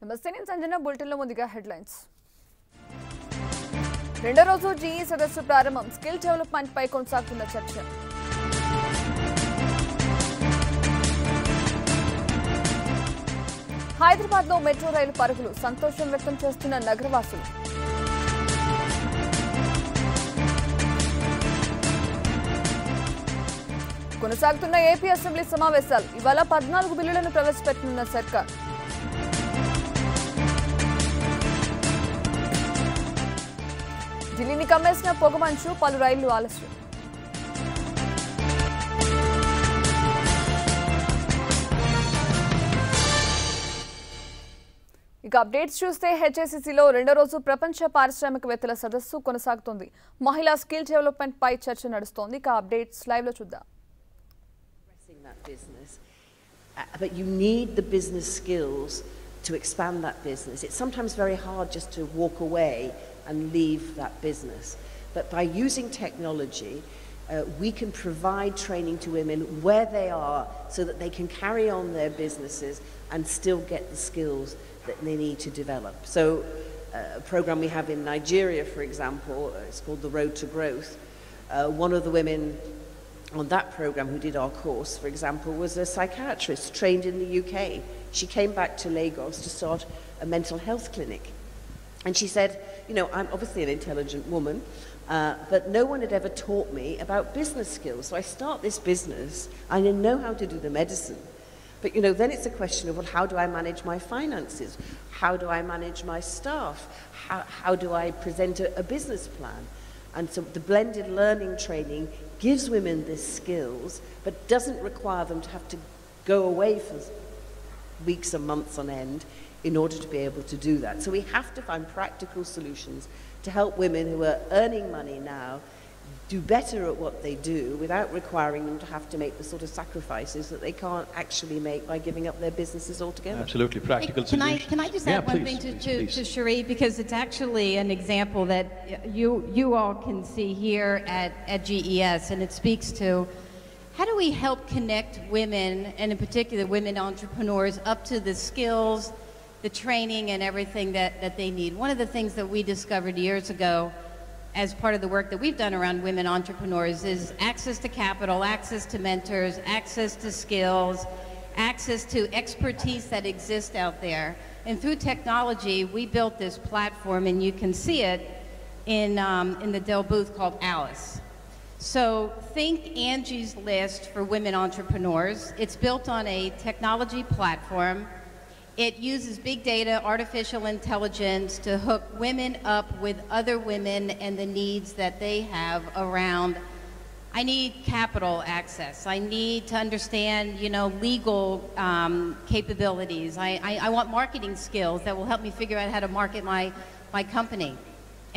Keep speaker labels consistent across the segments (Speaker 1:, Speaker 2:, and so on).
Speaker 1: నమస్తే నేను సంజన బులెటిన్లో ముందుగా హెడ్లైన్స్. రెండో రోజు జీఈ సదస్సు ప్రారంభం. స్కిల్ డెవలప్మెంట్ పై కొనసాగుతున్న చర్చ. హైదరాబాద్లో మెట్రో రైలు పరుగులు. సంతోషం వ్యక్తం చేస్తున్న నగరవాసులు. కొనసాగుతున్న ఏపీ అసెంబ్లీ సమావేశాలు. ఇవాళ 14 బిల్లులను ప్రవేశపెట్టనున్న సర్కార్. ఢిల్లీని కమ్మేసిన పొగమంచు. పలు రైళ్లు ఆలస్యం. ఇక అప్డేట్స్ చూస్తే హెచ్ఏసీసీలో రెండో రోజు ప్రపంచ పారిశ్రామికవేత్తల సదస్సు కొనసాగుతోంది. మహిళా స్కిల్ డెవలప్మెంట్ పై చర్చ నడుస్తోంది. ఇక అప్డేట్స్ లైవ్ లో చూద్దాం.
Speaker 2: But you need the business skills to expand that business. It's sometimes very hard just to walk away and leave that business. But by using technology, we can provide training to women where they are so that they can carry on their businesses and still get the skills that they need to develop. So a program we have in Nigeria, for example, it's called the Road to Growth. One of the women on that program who did our course, for example, was a psychiatrist trained in the UK. She came back to Lagos to start a mental health clinic. And she said, you know, I'm obviously an intelligent woman, but no one had ever taught me about business skills. So I start this business, I didn't know how to do the medicine. But, you know, then it's a question of, well, how do I manage my finances? How do I manage my staff? How do I present a business plan? And so the blended learning training gives women these skills, but doesn't require them to have to go away for weeks and months on end in order to be able to do that. So we have to find practical solutions to help women who are earning money now do better at what they do without requiring them to have to make the sort of sacrifices that they can't actually make by giving up their businesses altogether.
Speaker 3: Absolutely, practical solutions.
Speaker 4: Can I just add one thing to Cherie, because it's actually an example that you all can see here at GES, and it speaks to how do we help connect women, and in particular women entrepreneurs, up to the skills, the training, and everything that they need. One of the things that we discovered years ago as part of the work that we've done around women entrepreneurs is access to capital, access to mentors, access to skills, access to expertise that exists out there. And through technology, we built this platform, and you can see it in the Dell booth, called Alice. So think Angie's List for women entrepreneurs. It's built on a technology platform. It uses big data, artificial intelligence to hook women up with other women and the needs that they have around, I need capital access. I need to understand, you know, legal capabilities. I want marketing skills that will help me figure out how to market my company.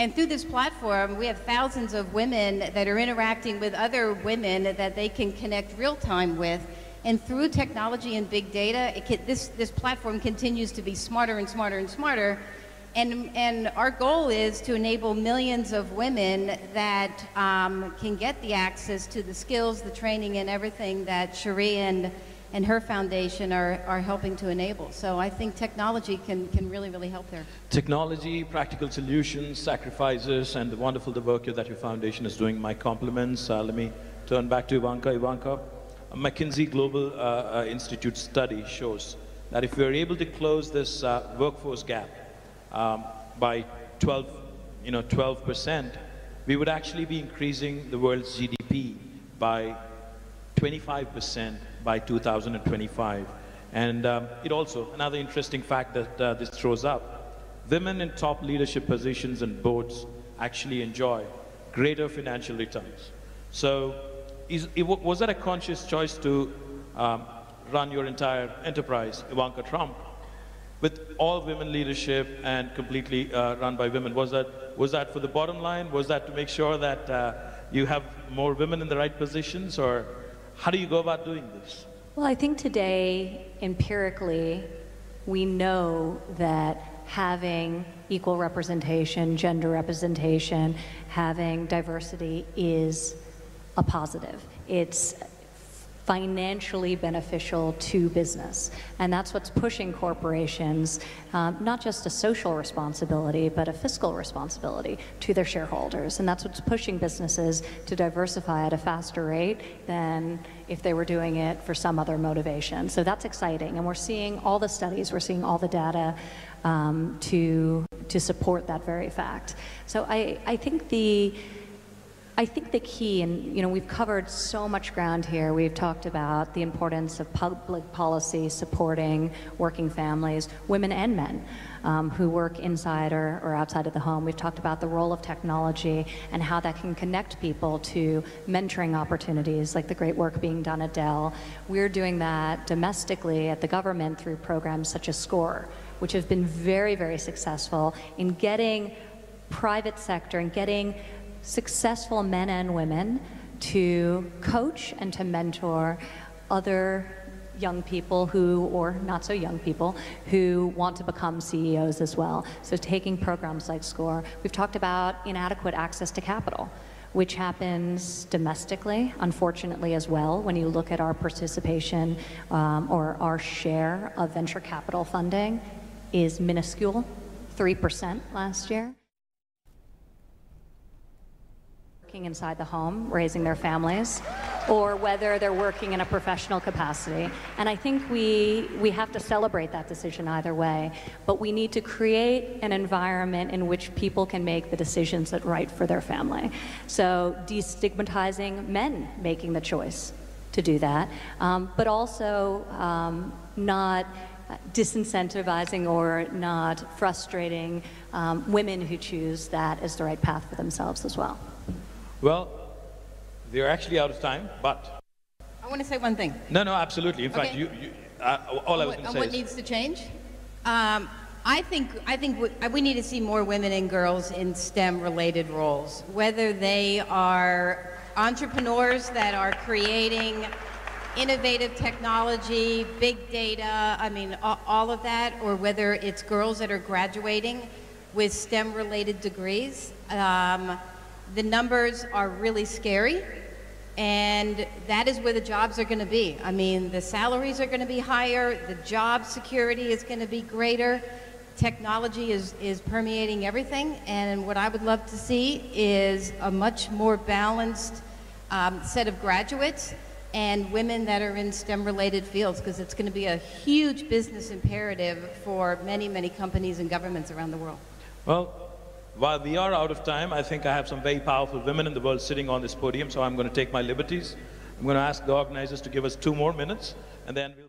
Speaker 4: And through this platform, we have thousands of women that are interacting with other women that they can connect real time with. And through technology and big data, this platform continues to be smarter and smarter and smarter. And our goal is to enable millions of women that can get the access to the skills, the training, and everything that Cherie and her foundation are helping to enable. So I think technology can really, really help there.
Speaker 3: Technology, practical solutions, sacrifices, and the wonderful work that your foundation is doing. My compliments. Let me turn back to Ivanka. Ivanka, a McKinsey Global Institute study shows that if we are able to close this workforce gap by 12%, we would actually be increasing the world's GDP by 25% by 2025. And it also, another interesting fact that this throws up, women in top leadership positions and boards actually enjoy greater financial returns. So was that a conscious choice to run your entire enterprise, Ivanka Trump, with all women leadership and completely run by women? Was that for the bottom line? Was that to make sure that you have more women in the right positions, or how do you go about doing this?
Speaker 5: Well, I think today, empirically, we know that having equal representation, gender representation, having diversity is a positive. It's financially beneficial to business. And that's what's pushing corporations, not just a social responsibility, but a fiscal responsibility to their shareholders. And that's what's pushing businesses to diversify at a faster rate than if they were doing it for some other motivation. So that's exciting. And we're seeing all the studies, we're seeing all the data to support that very fact. So I think the key, and we've covered so much ground here. We've talked about the importance of public policy supporting working families, women and men who work inside or outside of the home. We've talked about the role of technology and how that can connect people to mentoring opportunities, like the great work being done at Dell. We're doing that domestically at the government through programs such as SCORE, which have been very, very successful in getting private sector and getting successful men and women to coach and to mentor other young people or not so young people, who want to become CEOs as well. So taking programs like SCORE. We've talked about inadequate access to capital, which happens domestically, unfortunately, as well. When you look at our participation or our share of venture capital funding is minuscule, 3% last year. Inside the home, raising their families, or whether they're working in a professional capacity. And I think we have to celebrate that decision either way, but we need to create an environment in which people can make the decisions that are right for their family. So destigmatizing men making the choice to do that, but also not disincentivizing or not frustrating women who choose that as the right path for themselves as well.
Speaker 3: Well, they're actually out of time, but...
Speaker 4: I want to say one thing.
Speaker 3: No, absolutely. In fact, all I was going to say
Speaker 4: what needs to change? I think we need to see more women and girls in STEM-related roles, whether they are entrepreneurs that are creating innovative technology, big data, all of that, or whether it's girls that are graduating with STEM-related degrees. The numbers are really scary, and that is where the jobs are going to be. The salaries are going to be higher, the job security is going to be greater, technology is permeating everything, and what I would love to see is a much more balanced set of graduates and women that are in STEM-related fields, because it's going to be a huge business imperative for many, many companies and governments around the world.
Speaker 3: Well, while we are out of time, I think I have some very powerful women in the world sitting on this podium, so I'm going to take my liberties. I'm going to ask the organizers to give us 2 more minutes, and then we'll...